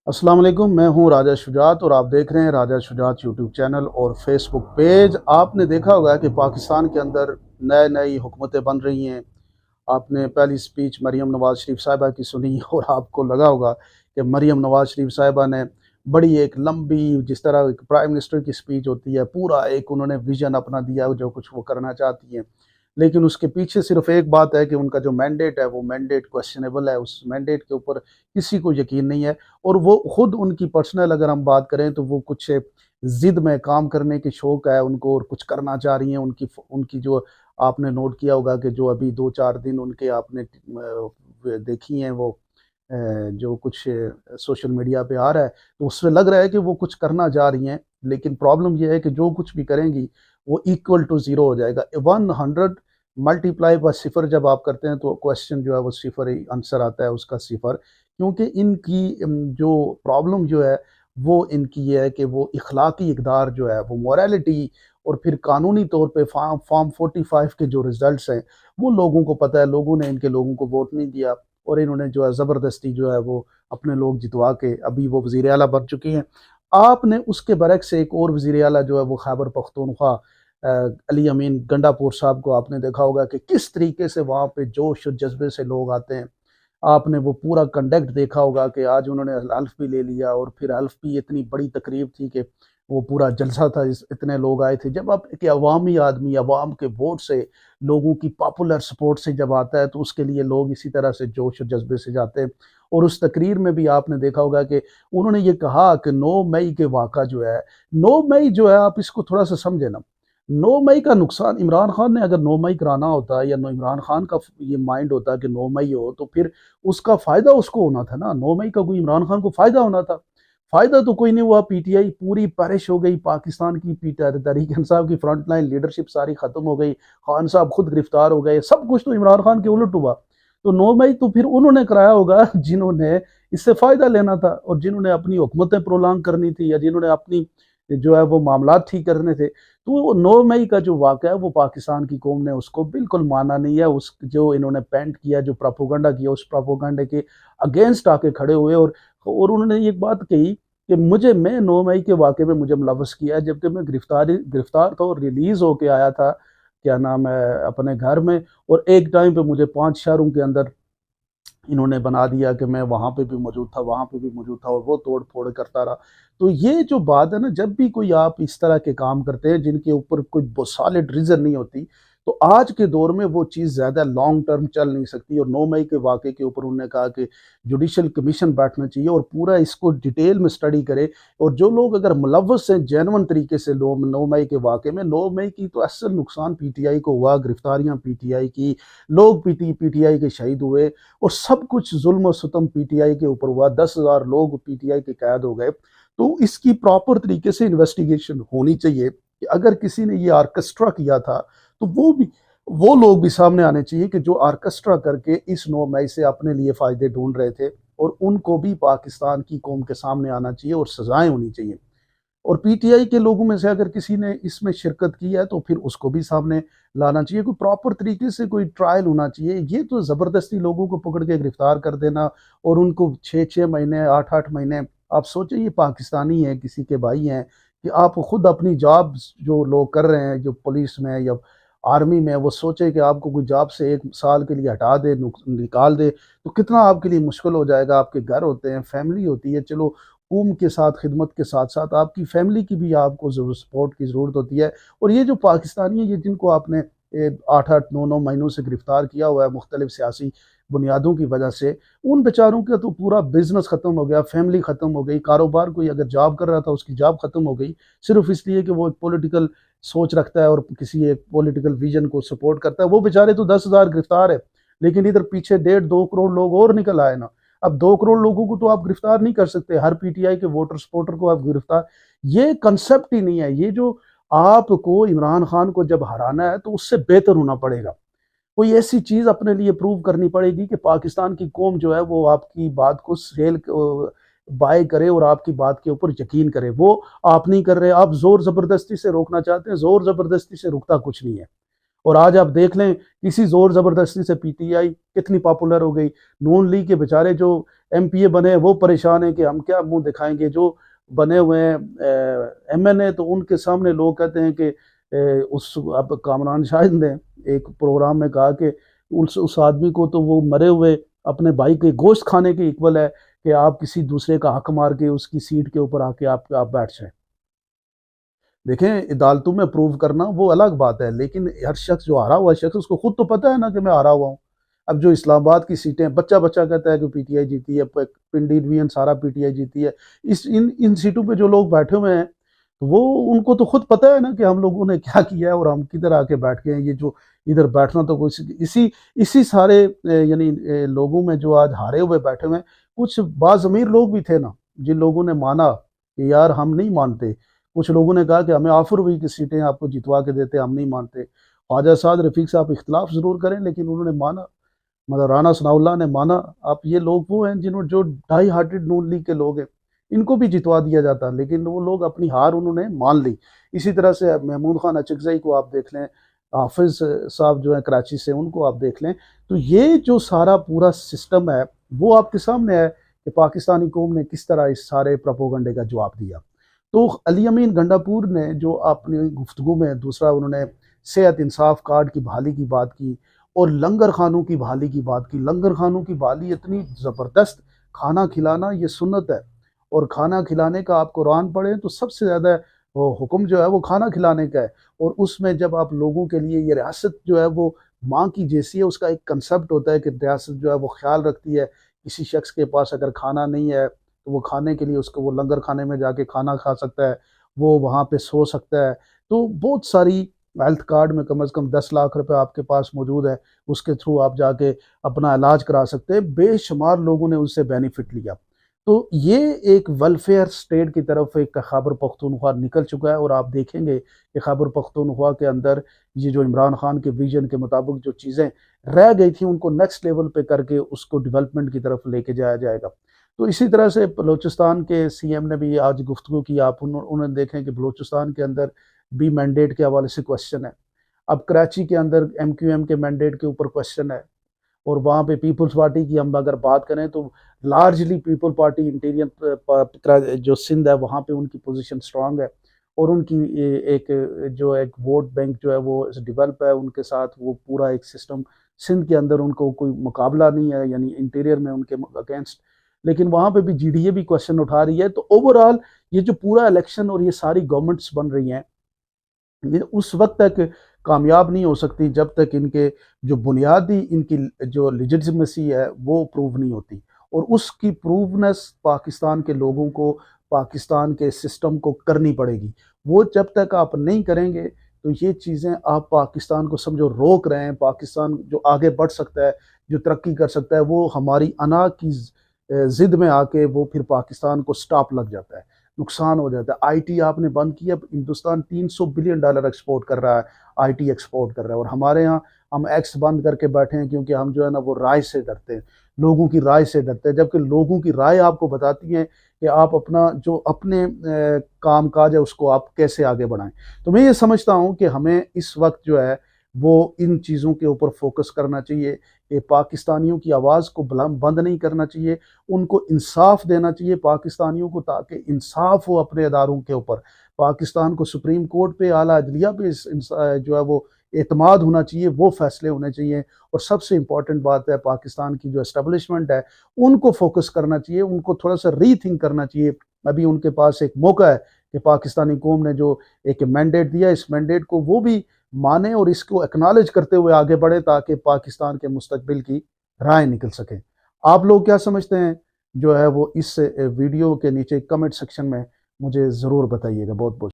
अस्सलाम वालेकुम, मैं हूं राजा शुजात और आप देख रहे हैं राजा शुजात यूट्यूब चैनल और फेसबुक पेज। आपने देखा होगा कि पाकिस्तान के अंदर नए नई हुकूमतें बन रही हैं। आपने पहली स्पीच मरीम नवाज शरीफ साहिबा की सुनी और आपको लगा होगा कि मरीम नवाज शरीफ साहिबा ने बड़ी एक लंबी, जिस तरह एक प्राइम मिनिस्टर की स्पीच होती है, पूरा एक उन्होंने विजन अपना दिया जो कुछ वो करना चाहती हैं। लेकिन उसके पीछे सिर्फ एक बात है कि उनका जो मैंडेट है वो मैंडेट क्वेश्चनेबल है, उस मैंडेट के ऊपर किसी को यकीन नहीं है। और वो खुद उनकी पर्सनल अगर हम बात करें तो वो कुछ ज़िद में काम करने की शौक है उनको और कुछ करना चाह रही हैं। उनकी उनकी जो आपने नोट किया होगा कि जो अभी 2-4 दिन उनके आपने देखी हैं वो जो कुछ सोशल मीडिया पे आ रहा है, तो उससे लग रहा है कि वो कुछ करना चाह रही हैं। लेकिन प्रॉब्लम ये है कि जो कुछ भी करेंगी वो इक्वल टू ज़ीरो हो जाएगा। 100 मल्टीप्लाई बाय सिफर जब आप करते हैं तो क्वेश्चन जो है वो सिफर ही आंसर आता है उसका, सिफर। क्योंकि इनकी जो प्रॉब्लम जो है वो इनकी ये है कि वो इखलाकी इकदार जो है वो मोरालिटी और फिर कानूनी तौर पे फॉर्म 45 के जो रिजल्ट्स हैं वो लोगों को पता है। लोगों ने इनके लोगों को वोट नहीं दिया और इन्होंने जो है ज़बरदस्ती जो है वो अपने लोग जितवा के अभी वो वज़ीर आला बन चुकी हैं। आपने उसके बरक्स से एक और वज़ीर आला जो है वो खैबर पख्तूनख्वा अली अमीन गंडापुर साहब को आपने देखा होगा कि किस तरीके से वहाँ पे जोश और जज्बे से लोग आते हैं। आपने वो पूरा कंडक्ट देखा होगा कि आज उन्होंने हल्फ भी ले लिया और फिर हल्फ भी इतनी बड़ी तकरीब थी कि वो पूरा जलसा था, इतने लोग आए थे। जब आप एक अवामी आदमी अवाम के वोट से, लोगों की पॉपुलर सपोर्ट से जब आता है तो उसके लिए लोग इसी तरह से जोश और जज्बे से जाते हैं। और उस तकरीर में भी आपने देखा होगा कि उन्होंने ये कहा कि 9 मई के वाक़ा जो है, 9 मई जो है आप इसको थोड़ा सा समझे ना। 9 मई का नुकसान इमरान खान ने, अगर 9 मई कराना होता या इमरान खान का ये माइंड होता कि 9 मई हो तो फिर उसका फायदा उसको होना था ना। 9 मई का कोई इमरान खान को फायदा होना था। फायदा तो कोई नहीं हुआ। पीटीआई पूरी पेरिश हो गई। पाकिस्तान की तहरीक इंसाफ की फ्रंट लाइन लीडरशिप सारी खत्म हो गई। खान साहब खुद गिरफ्तार हो गए। सब कुछ तो इमरान खान के उलट हुआ। तो 9 मई तो फिर उन्होंने कराया होगा जिन्होंने इससे फायदा लेना था और जिन्होंने अपनी हुकूमतें प्रोलांग करनी थी या जिन्होंने अपनी जो है वो मामला ठीक करने थे। तो 9 मई का जो वाक़या है वो पाकिस्तान की कौम ने उसको बिल्कुल माना नहीं है। उस जो इन्होंने पेंट किया, जो प्रोपोगंडा किया, उस प्रोपोगंडे के अगेंस्ट आके खड़े हुए और उन्होंने एक बात कही कि मैं 9 मई के वाक़े में मुझे मुलव्वस किया है, जबकि मैं गिरफ्तार था और रिलीज़ होके आया था, क्या नाम है, अपने घर में। और एक टाइम पे मुझे 5 शहरों के अंदर इन्होंने बना दिया कि मैं वहाँ पे भी मौजूद था, वहाँ पे भी मौजूद था और वो तोड़-फोड़ करता रहा। तो ये जो बात है ना, जब भी कोई आप इस तरह के काम करते हैं जिनके ऊपर कोई ब सॉलिड रीज़न नहीं होती, तो आज के दौर में वो चीज़ ज़्यादा लॉन्ग टर्म चल नहीं सकती। और 9 मई के वाक़ये के ऊपर उन्होंने कहा कि जुडिशियल कमीशन बैठना चाहिए और पूरा इसको डिटेल में स्टडी करे। और जो लोग अगर मुलव्वस हैं जेन्युइन तरीके से 9 मई के वाक़ये में, 9 मई की तो असल नुकसान पीटीआई को हुआ, गिरफ्तारियाँ पीटीआई की, लोग पीटीआई के शहीद हुए और सब कुछ जुल्म और सितम पीटीआई के ऊपर हुआ। 10,000 लोग पीटीआई के कैद हो गए। तो इसकी प्रॉपर तरीके से इन्वेस्टिगेशन होनी चाहिए कि अगर किसी ने ये ऑर्केस्ट्रा किया था तो वो लोग भी सामने आने चाहिए कि जो ऑर्केस्ट्रा करके इस 9 मई से अपने लिए फ़ायदे ढूंढ रहे थे, और उनको भी पाकिस्तान की कौम के सामने आना चाहिए और सज़ाएँ होनी चाहिए। और पीटीआई के लोगों में से अगर किसी ने इसमें शिरकत की है तो फिर उसको भी सामने लाना चाहिए। कोई प्रॉपर तरीके से कोई ट्रायल होना चाहिए। ये तो ज़बरदस्ती लोगों को पकड़ के गिरफ्तार कर देना और उनको 6-6 महीने, 8-8 महीने, आप सोचिए ये पाकिस्तानी हैं, किसी के भाई हैं, कि आप खुद अपनी जॉब जो लोग कर रहे हैं, जो पुलिस में या आर्मी में, वो सोचे कि आपको कोई जॉब से 1 साल के लिए हटा दे, निकाल दे, तो कितना आपके लिए मुश्किल हो जाएगा। आपके घर होते हैं, फैमिली होती है। चलो कौम के साथ खिदमत के साथ साथ आपकी फैमिली की भी आपको सपोर्ट की ज़रूरत होती है। और ये जो पाकिस्तानी है, ये जिनको आपने 8-8 9-9 महीनों से गिरफ्तार किया हुआ है मुख्तलिफ सियासी बुनियादों की वजह से, उन बेचारों का तो पूरा बिजनेस ख़त्म हो गया, फैमिली ख़त्म हो गई, कारोबार, कोई अगर जॉब कर रहा था उसकी जॉब ख़त्म हो गई, सिर्फ इसलिए कि वो एक पॉलिटिकल सोच रखता है और किसी एक पॉलिटिकल विजन को सपोर्ट करता है। वो बेचारे तो 10,000 गिरफ्तार है, लेकिन इधर पीछे 1.5-2 करोड़ लोग और निकल आए ना। अब 2 करोड़ लोगों को तो आप गिरफ्तार नहीं कर सकते, हर पीटीआई के वोटर सपोर्टर को आप गिरफ्तार, ये कंसेप्ट ही नहीं है। ये जो आपको इमरान खान को जब हराना है तो उससे बेहतर होना पड़ेगा। कोई ऐसी चीज अपने लिए प्रूव करनी पड़ेगी कि पाकिस्तान की कौम जो है वो आपकी बात को बाय करे और आपकी बात के ऊपर यकीन करे। वो आप नहीं कर रहे। आप जोर जबरदस्ती से रोकना चाहते हैं, जोर जबरदस्ती से रुकता कुछ नहीं है। और आज आप देख लें किसी जोर ज़बरदस्ती से पीटीआई कितनी पॉपुलर हो गई। नून लीग के बेचारे जो एमपीए बने वो परेशान हैं कि हम क्या मुंह दिखाएंगे। जो बने हुए हैं एमएनए तो उनके सामने लोग कहते हैं कि उस अब कामरान शाहिद ने एक प्रोग्राम में कहा कि उस आदमी को तो वो मरे हुए अपने भाई के गोश्त खाने के इक्वल है कि आप किसी दूसरे का हक मार के उसकी सीट के ऊपर आके आप बैठ जाए। देखें अदालतों में प्रूव करना वो अलग बात है, लेकिन हर शख्स जो हारा हुआ शख्स उसको खुद तो पता है ना कि मैं हारा हुआ हूँ। अब जो इस्लामाबाद की सीटें बच्चा बच्चा कहता है कि पीटीआई जीती है, पिंडी डिवीजन सारा पीटीआई जीती है, इस इन इन सीटों पे जो लोग बैठे हुए हैं तो वो उनको तो खुद पता है ना कि हम लोगों ने क्या किया है और हम किधर आके बैठ गए हैं। ये जो इधर बैठना तो कुछ इसी इसी सारे यानी लोगों में जो आज हारे हुए बैठे हुए हैं, कुछ बाज़ अमीर लोग भी थे ना जिन लोगों ने माना कि यार हम नहीं मानते। कुछ लोगों ने कहा कि हमें ऑफर हुई कि सीटें आपको जितवा के देते, हम नहीं मानते। ख्वाजा साद रफीक साहब इख्तलाफ ज़रूर करें लेकिन उन्होंने माना, मतलब राना सनाउल्लाह ने माना। आप ये लोग वो हैं जिन्होंने जो डाई हार्टेड नून लीग के लोग हैं, इनको भी जितवा दिया जाता लेकिन वो लोग अपनी हार उन्होंने मान ली। इसी तरह से महमूद खान अचकजई को आप देख लें, हाफिज साहब जो हैं कराची से, उनको आप देख लें। तो ये जो सारा पूरा सिस्टम है वो आपके सामने है कि पाकिस्तानी कौम ने किस तरह इस सारे प्रोपोगंडे का जवाब दिया। तो अली अमीन गंडापुर ने जो अपनी गुफ्तगू में दूसरा उन्होंने सेहत इंसाफ कार्ड की बहाली की बात की और लंगर खानों की बहाली की बात की। लंगर खानों की बहाली इतनी ज़बरदस्त, खाना खिलाना ये सुन्नत है और खाना खिलाने का आप कुरान पढ़ें तो सबसे ज़्यादा वो हुक्म जो है वो खाना खिलाने का है। और उसमें जब आप लोगों के लिए ये रियासत जो है वो माँ की जैसी है, उसका एक कंसेप्ट होता है कि रियासत जो है वो ख्याल रखती है किसी शख्स के पास अगर खाना नहीं है तो वो खाने के लिए उसको वो लंगर खाने में जाके खाना खा सकता है, वो वहाँ पे सो सकता है। तो बहुत सारी हेल्थ कार्ड में कम से कम 10 लाख रुपए आपके पास मौजूद है, उसके थ्रू आप जाके अपना इलाज करा सकते हैं। बेशुमार लोगों ने उससे बेनिफिट लिया। तो ये एक वेलफेयर स्टेट की तरफ एक खैबर पख्तूनख्वा निकल चुका है और आप देखेंगे कि खैबर पख्तूनख्वा के अंदर ये जो इमरान खान के विजन के मुताबिक जो चीज़ें रह गई थी उनको नेक्स्ट लेवल पे करके उसको डेवलपमेंट की तरफ लेके जाया जाएगा। तो इसी तरह से बलूचिस्तान के सीएम ने भी आज गुफ्तगू की। आप उन्होंने देखें कि बलूचिस्तान के अंदर भी मैंडेट के हवाले से क्वेश्चन है। अब कराची के अंदर एमक्यूएम के मैंडेट के ऊपर क्वेश्चन है और वहाँ पे पीपल्स पार्टी की हम अगर बात करें तो लार्जली पीपल पार्टी इंटीरियर जो सिंध है वहाँ पे उनकी पोजीशन स्ट्रांग है और उनकी एक वोट बैंक जो है वो डेवलप है उनके साथ। वो पूरा एक सिस्टम सिंध के अंदर उनको कोई मुकाबला नहीं है यानी इंटीरियर में उनके अगेंस्ट, लेकिन वहाँ पे भी जीडीए भी क्वेश्चन उठा रही है। तो ओवरऑल ये जो पूरा इलेक्शन और ये सारी गवर्नमेंट्स बन रही हैं ये उस वक्त तक कामयाब नहीं हो सकती जब तक इनके जो बुनियादी इनकी जो लिजिटिमेसी है वो प्रूव नहीं होती। और उसकी प्रूवनेस पाकिस्तान के लोगों को, पाकिस्तान के सिस्टम को करनी पड़ेगी। वो जब तक आप नहीं करेंगे तो ये चीज़ें आप पाकिस्तान को समझो रोक रहे हैं। पाकिस्तान जो आगे बढ़ सकता है, जो तरक्की कर सकता है, वो हमारी अना की ज़िद में आके वो फिर पाकिस्तान को स्टॉप लग जाता है, नुकसान हो जाता है। आईटी आपने बंद किया, हिंदुस्तान $300 बिलियन एक्सपोर्ट कर रहा है, आईटी एक्सपोर्ट कर रहा है और हमारे यहाँ हम एक्स बंद करके बैठे हैं क्योंकि हम जो है ना वो राय से डरते हैं, लोगों की राय से डरते हैं। जबकि लोगों की राय आपको बताती है कि आप अपना जो अपने काम काज है उसको आप कैसे आगे बढ़ाएं। तो मैं ये समझता हूँ कि हमें इस वक्त जो है वो इन चीज़ों के ऊपर फोकस करना चाहिए कि पाकिस्तानियों की आवाज़ को बंद नहीं करना चाहिए, उनको इंसाफ देना चाहिए पाकिस्तानियों को ताकि इंसाफ हो अपने अदारों के ऊपर। पाकिस्तान को सुप्रीम कोर्ट पे, आला अदलिया पे जो है वो एतमाद होना चाहिए, वो फैसले होने चाहिए। और सबसे इम्पॉर्टेंट बात है पाकिस्तान की जो एस्टेब्लिशमेंट है उनको फोकस करना चाहिए, उनको थोड़ा सा रीथिंक करना चाहिए। अभी उनके पास एक मौका है कि पाकिस्तानी कौम ने जो एक मैंडेट दिया इस मैंडेट को वो भी माने और इसको एक्नॉलेज करते हुए आगे बढ़े ताकि पाकिस्तान के मुस्तकबिल की राय निकल सके। आप लोग क्या समझते हैं जो है वो इस वीडियो के नीचे कमेंट सेक्शन में मुझे ज़रूर बताइएगा। बहुत बहुत